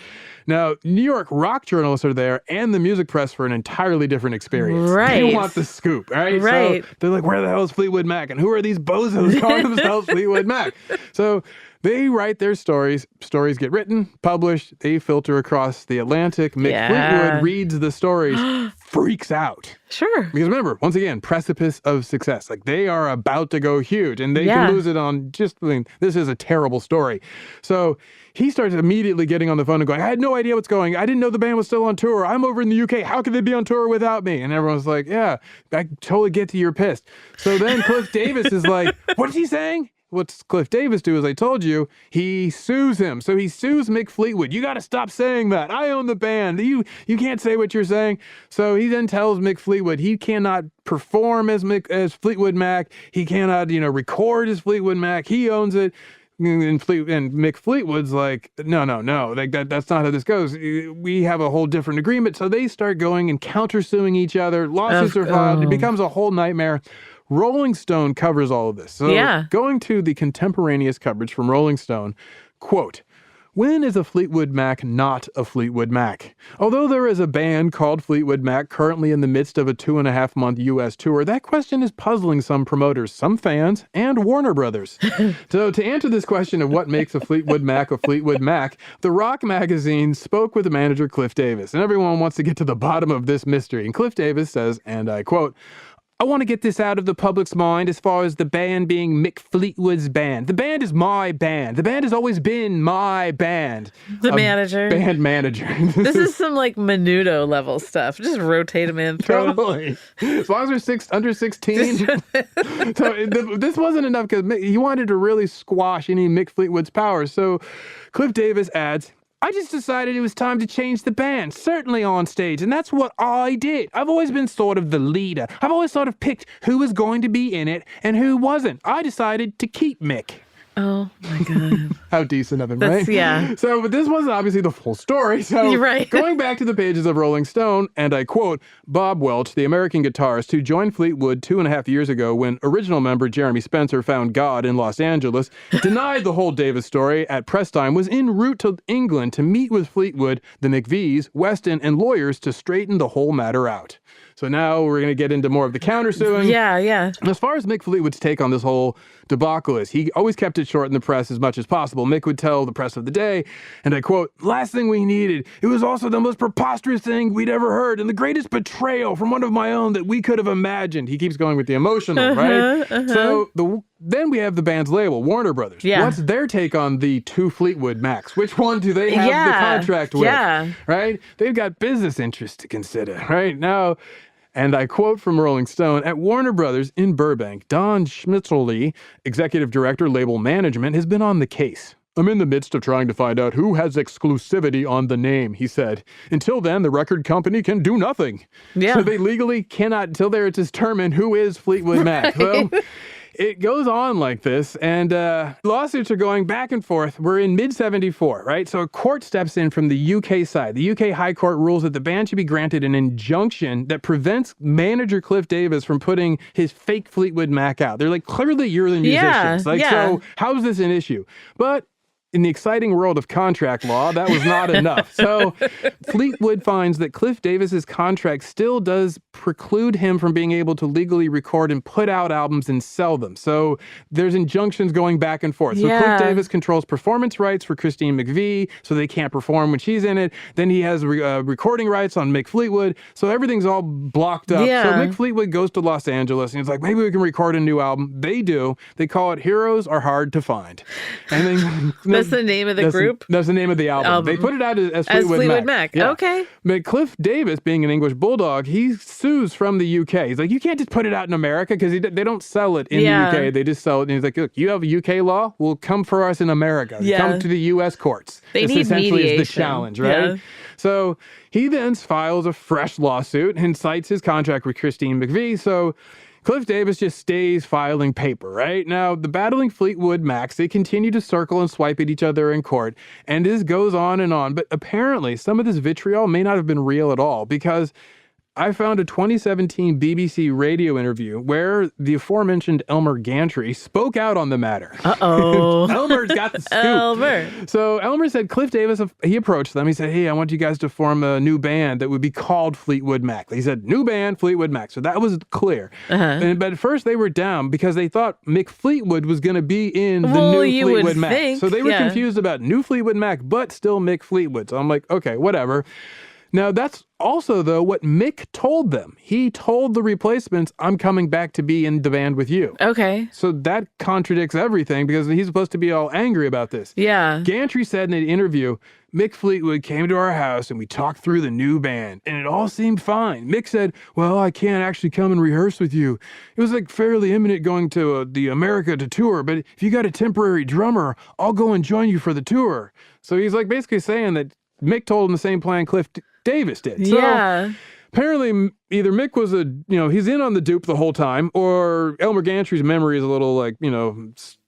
Now, New York rock journalists are there and the music press for an entirely different experience. Right. They want the scoop, right? Right. So they're like, where the hell is Fleetwood Mac? And who are these bozos calling themselves Fleetwood Mac? So they write their stories. Stories get written, published. They filter across the Atlantic. Mick Fleetwod reads the stories, freaks out. Sure. Because remember, once again, precipice of success. Like, they are about to go huge, and they can lose it on this is a terrible story. So he starts immediately getting on the phone and going, I had no idea what's going. I didn't know the band was still on tour. I'm over in the UK. How could they be on tour without me? And everyone's like, yeah, I totally get to you're pissed. So then Cliff Davis is like, what's he saying? What's Cliff Davis do, as I told you, he sues him. So he sues Mick Fleetwod. You got to stop saying that. I own the band. You can't say what you're saying. So he then tells Mick Fleetwod he cannot perform as Fleetwood Mac. He cannot, record as Fleetwood Mac. He owns it. And Mick Fleetwood's like, no, like that's not how this goes. We have a whole different agreement. So they start going and countersuing each other. Lawsuits are filed. It becomes a whole nightmare. Rolling Stone covers all of this. So going to the contemporaneous coverage from Rolling Stone, quote, when is a Fleetwood Mac not a Fleetwood Mac? Although there is a band called Fleetwood Mac currently in the midst of a 2.5-month U.S. tour, that question is puzzling some promoters, some fans, and Warner Brothers. So to answer this question of what makes a Fleetwood Mac a Fleetwood Mac, the Rock magazine spoke with the manager Cliff Davis, and everyone wants to get to the bottom of this mystery. And Cliff Davis says, and I quote, I want to get this out of the public's mind as far as the band being Mick Fleetwood's band. The band is my band. The band has always been my band. The manager. Band manager. This is some like Menudo level stuff. Just rotate them in. Throw Totally. As long as they're under 16. So this wasn't enough because he wanted to really squash any Mick Fleetwood's powers. So Cliff Davis adds, I just decided it was time to change the band, certainly on stage, and that's what I did. I've always been sort of the leader. I've always sort of picked who was going to be in it and who wasn't. I decided to keep Mick. Oh, my God. How decent of him, right? Yeah. So, but this wasn't obviously the full story. So, You're right. Going back to the pages of Rolling Stone, and I quote, Bob Welch, the American guitarist who joined Fleetwood 2.5 years ago when original member Jeremy Spencer found God in Los Angeles, denied the whole Davis story at press time, was en route to England to meet with Fleetwood, the McVies, Weston, and lawyers to straighten the whole matter out. So now we're going to get into more of the countersuing. Yeah. As far as Mick Fleetwood's take on this whole debacle is, he always kept it short in the press as much as possible. Mick would tell the press of the day, and I quote, last thing we needed, it was also the most preposterous thing we'd ever heard and the greatest betrayal from one of my own that we could have imagined. He keeps going with the emotional, right? So then we have the band's label, Warner Brothers. Yeah. What's their take on the two Fleetwood Macs? Which one do they have the contract with? Yeah. Right? They've got business interests to consider, right? Now, and I quote from Rolling Stone, at Warner Brothers in Burbank, Don Schmitzerly, executive director, label management, has been on the case. I'm in the midst of trying to find out who has exclusivity on the name, he said. Until then, the record company can do nothing. Yeah. So they legally cannot, until they're determined who is Fleetwood Mac. So it goes on like this, and lawsuits are going back and forth. We're in mid-'74, right? So a court steps in from the UK side. The UK High Court rules that the band should be granted an injunction that prevents manager Cliff Davis from putting his fake Fleetwood Mac out. They're like, clearly you're the musicians. So how's this an issue? But in the exciting world of contract law, that was not enough. So Fleetwood finds that Cliff Davis's contract still does preclude him from being able to legally record and put out albums and sell them. So there's injunctions going back and forth. So Cliff Davis controls performance rights for Christine McVie, so they can't perform when she's in it. Then he has recording rights on Mick Fleetwood. So everything's all blocked up. So Mick Fleetwood goes to Los Angeles and he's like, maybe we can record a new album. They do. They call it Heroes Are Hard to Find. And then that's the name of the group? That's the name of the album. They put it out as Fleetwood Mac. Yeah. Okay. But Cliff Davis, being an English bulldog, he sues from the UK. He's like, you can't just put it out in America because they don't sell it in the UK. They just sell it. And he's like, look, you have a UK law? Well, come for us in America. Come to the US courts. They this need essentially mediation. is the challenge, right? Yeah. So he then files a fresh lawsuit and cites his contract with Christine McVie. So Cliff Davis just stays filing paper, right? Now, the Battlin Fleetwood Macs, they continue to circle and swipe at each other in court, and this goes on and on. But apparently, some of this vitriol may not have been real at all, because I found a 2017 BBC radio interview where the aforementioned Elmer Gantry spoke out on the matter. Uh-oh. Elmer's got the scoop. Elmer. So Elmer said Cliff Davis, he approached them. He said, hey, I want you guys to form a new band that would be called Fleetwood Mac. He said, new band, Fleetwood Mac. So that was clear. But at first they were down because they thought Mick Fleetwood was going to be in the new Fleetwood Mac. So they were confused about new Fleetwood Mac, but still Mick Fleetwood. So I'm like, okay, whatever. Now, that's also, though, what Mick told them. He told the replacements, I'm coming back to be in the band with you. Okay. So that contradicts everything because he's supposed to be all angry about this. Yeah. Gantry said in an interview, Mick Fleetwood came to our house and we talked through the new band and it all seemed fine. Mick said, well, I can't actually come and rehearse with you. It was like fairly imminent going to the America to tour, but if you got a temporary drummer, I'll go and join you for the tour. So he's like basically saying that Mick told him the same plan Cliff Davis did. So apparently either Mick was he's in on the dupe the whole time, or Elmer Gantry's memory is a little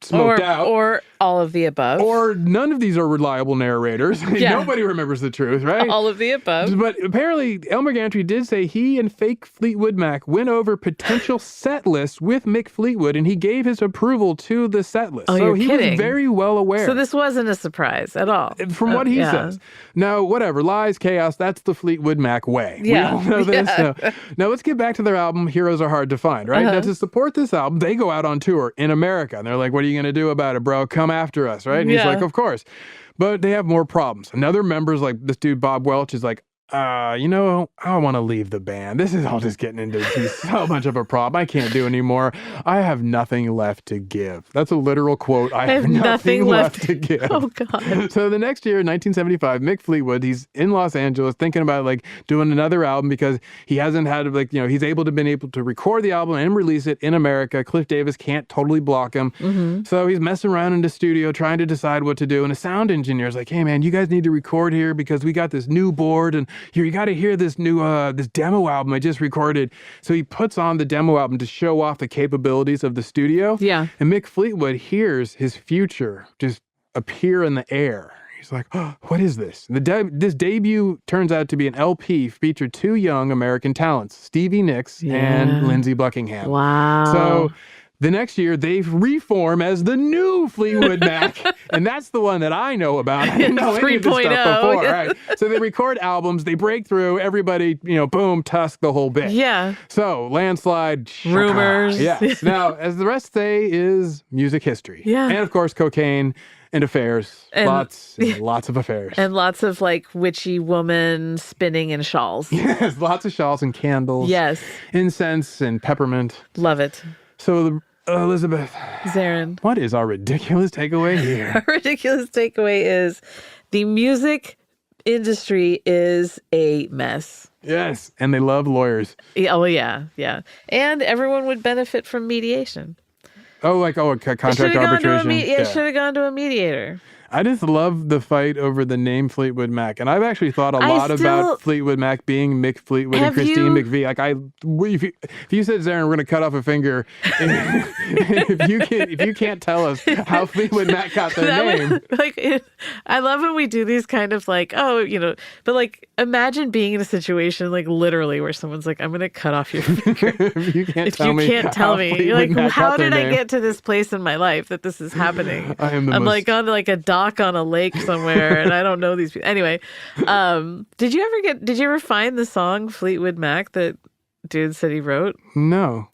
smoked out. Or all of the above. Or none of these are reliable narrators. Nobody remembers the truth, right? All of the above. But apparently Elmer Gantry did say he and fake Fleetwood Mac went over potential set lists with Mick Fleetwood, and he gave his approval to the set list. Oh, so you're he kidding. Was very well aware. So this wasn't a surprise at all. From what he says. Now, whatever, lies, chaos, that's the Fleetwood Mac way. Yeah. We all know this. So, now let's get back to their album, Heroes Are Hard to Find, right? Now, to support this album, they go out on tour in America. And they're like, what are you going to do about it, bro? Come after us, right? And he's like, of course. But they have more problems. Another member's like, this dude, Bob Welch, is like, I want to leave the band. This is all just getting into so much of a problem. I can't do anymore. I have nothing left to give. That's a literal quote. I have nothing left to give. Oh, God. So the next year, 1975, Mick Fleetwod, he's in Los Angeles thinking about doing another album because he hasn't had he's been able to record the album and release it in America. Cliff Davis can't totally block him. Mm-hmm. So he's messing around in the studio trying to decide what to do. And a sound engineer is like, hey, man, you guys need to record here because we got this new board and here, you got to hear this new this demo album I just recorded. So he puts on the demo album to show off the capabilities of the studio. Yeah. And Mick Fleetwod hears his future just appear in the air. He's like, oh, what is this? This debut turns out to be an LP featured two young American talents, Stevie Nicks and Lindsey Buckingham. Wow. So the next year, they reform as the new Fleetwood Mac, and that's the one that I know about. I didn't know any of this stuff before. Right? So they record albums, they break through, everybody, boom, Tusk, the whole bit. Yeah. So Landslide, Rumors. Yes. Now, as the rest say, is music history. Yeah. And of course, cocaine and affairs. Lots of affairs. And lots of witchy woman spinning in shawls. Yes, lots of shawls and candles. Yes. Incense and peppermint. Love it. So Elizabeth. Zaron. What is our ridiculous takeaway here? Our ridiculous takeaway is the music industry is a mess. Yes, and they love lawyers. Yeah, well, yeah. And everyone would benefit from mediation. Contract arbitration. It should have gone to a mediator. I just love the fight over the name Fleetwood Mac. And I've actually thought a lot about Fleetwood Mac being Mick Fleetwood and Christine McVie. If you said, Zaron, we're going to cut off a finger, if you can't tell us how Fleetwood Mac got their name. I love when we do these kind of but imagine being in a situation literally where someone's like, I'm going to cut off your finger. If you can't tell me, you're like, how did I get to this place in my life that this is happening? I'm on a dock on a lake somewhere and I don't know these people. Anyway, did you ever find the song Fleetwood Mac that dude said he wrote? No.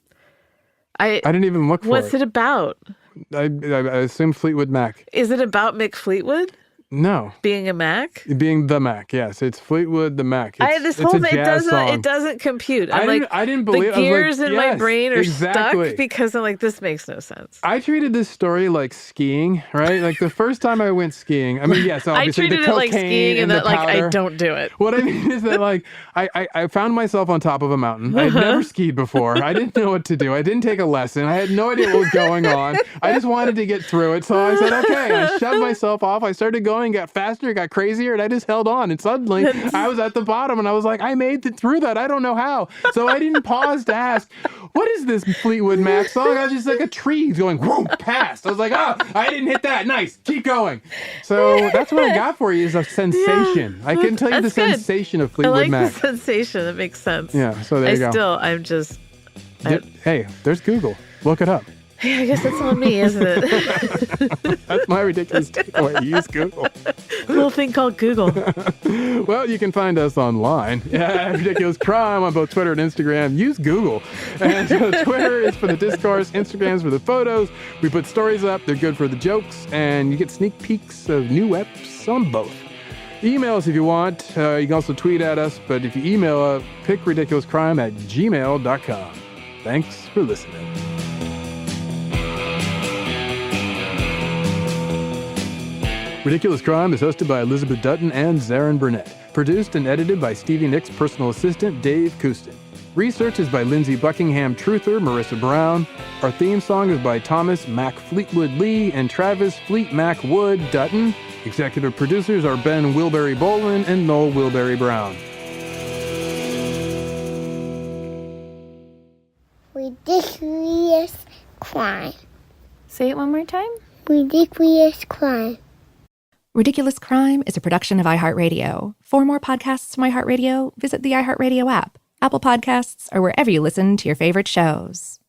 I didn't even look for it. What's it about? I assume Fleetwood Mac. Is it about Mick Fleetwood? No. Being a Mac? Being the Mac, yes. It's Fleetwood the Mac. This whole thing, it doesn't compute. I didn't believe the gears in my brain are stuck because I'm like, this makes no sense. I treated this story like skiing, right? The first time I went skiing, yes, obviously I treated the cocaine it like skiing and that I don't do it. What I mean is that I found myself on top of a mountain. I had never skied before. I didn't know what to do. I didn't take a lesson. I had no idea what was going on. I just wanted to get through it. So I said, okay. I shoved myself off. I started going, got faster, got crazier, and I just held on. And suddenly I was at the bottom and I was like, I made it through that. I don't know how. So I didn't pause to ask, what is this Fleetwood Mac song? I was just like a tree going, whoop, past. I was like, oh, I didn't hit that. Nice. Keep going. So that's what I got for you is a sensation. I can tell you the sensation of Fleetwood Mac. I like the sensation. That makes sense. Yeah, so there you go. Hey, there's Google. Look it up. Yeah, I guess that's on me, isn't it? That's my ridiculous takeaway. Use Google. A little thing called Google. Well, you can find us online. Yeah, Ridiculous Crime on both Twitter and Instagram. Use Google. And Twitter is for the discourse. Instagram's for the photos. We put stories up. They're good for the jokes. And you get sneak peeks of new eps on both. Email us if you want. You can also tweet at us. But if you email, pickridiculouscrime@gmail.com. Thanks for listening. Ridiculous Crime is hosted by Elizabeth Dutton and Zaron Burnett. Produced and edited by Stevie Nicks' personal assistant, Dave Kustin. Research is by Lindsey Buckingham Truther, Marissa Brown. Our theme song is by Thomas Mac Fleetwood Lee and Travis Fleet Mac Wood Dutton. Executive producers are Ben Wilbury Bolin and Noel Wilbury Brown. Ridiculous Crime. Say it one more time. Ridiculous Crime. Ridiculous Crime is a production of iHeartRadio. For more podcasts from iHeartRadio, visit the iHeartRadio app, Apple Podcasts, or wherever you listen to your favorite shows.